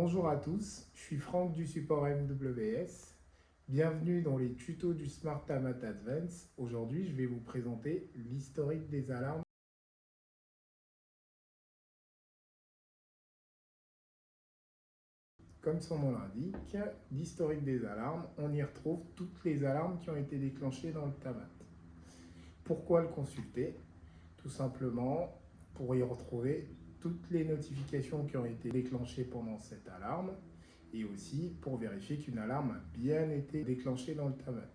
Bonjour à tous, je suis Franck du support MWS. Bienvenue dans les tutos du Smart Tamat Advance. Aujourd'hui, je vais vous présenter l'historique des alarmes. Comme son nom l'indique, l'historique des alarmes, on y retrouve toutes les alarmes qui ont été déclenchées dans le Tamat. Pourquoi le consulter? Tout simplement pour y retrouver toutes les notifications qui ont été déclenchées pendant cette alarme et aussi pour vérifier qu'une alarme a bien été déclenchée dans le Tamat.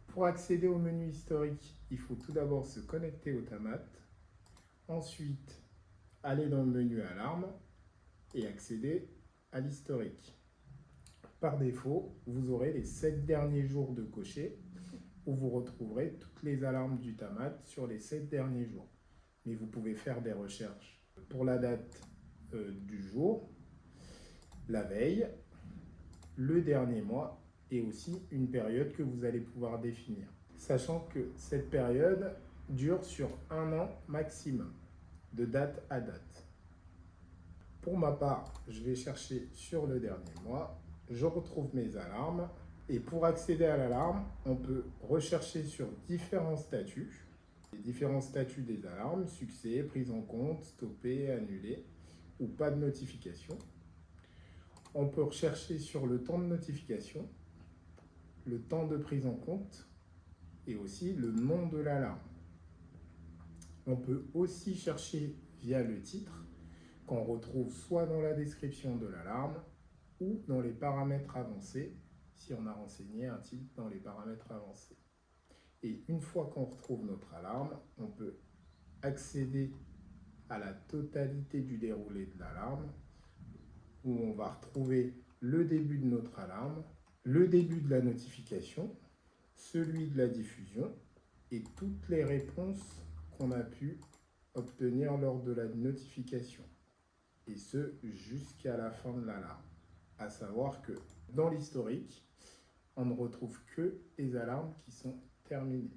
Pour accéder au menu historique, il faut tout d'abord se connecter au Tamat, ensuite aller dans le menu alarme et accéder à l'historique. Par défaut, vous aurez les 7 derniers jours de cocher où vous retrouverez toutes les alarmes du Tamat sur les 7 derniers jours. Mais vous pouvez faire des recherches pour la date du jour, la veille, le dernier mois et aussi une période que vous allez pouvoir définir. Sachant que cette période dure sur 1 an maximum, de date à date. Pour ma part, je vais chercher sur le dernier mois, je retrouve mes alarmes et pour accéder à l'alarme, on peut rechercher sur différents statuts. Les différents statuts des alarmes, succès, prise en compte, stoppé, annulé ou pas de notification. On peut rechercher sur le temps de notification, le temps de prise en compte et aussi le nom de l'alarme. On peut aussi chercher via le titre qu'on retrouve soit dans la description de l'alarme ou dans les paramètres avancés si on a renseigné un titre dans les paramètres avancés. Et une fois qu'on retrouve notre alarme, on peut accéder à la totalité du déroulé de l'alarme où on va retrouver le début de notre alarme, le début de la notification, celui de la diffusion et toutes les réponses qu'on a pu obtenir lors de la notification. Et ce, jusqu'à la fin de l'alarme. À savoir que dans l'historique, on ne retrouve que les alarmes qui sont terminées.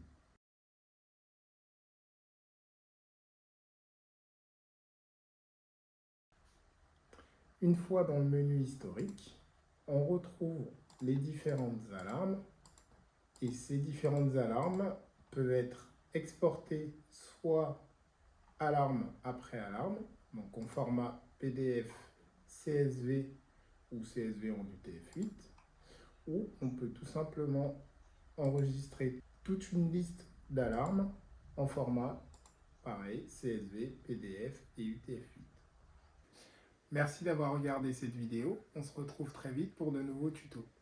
Une fois dans le menu historique, on retrouve les différentes alarmes et ces différentes alarmes peuvent être exportées soit alarme après alarme, donc en format PDF, CSV ou CSV en UTF-8, ou on peut tout simplement enregistrer toute une liste d'alarmes en format pareil, CSV, PDF et UTF-8. Merci d'avoir regardé cette vidéo, on se retrouve très vite pour de nouveaux tutos.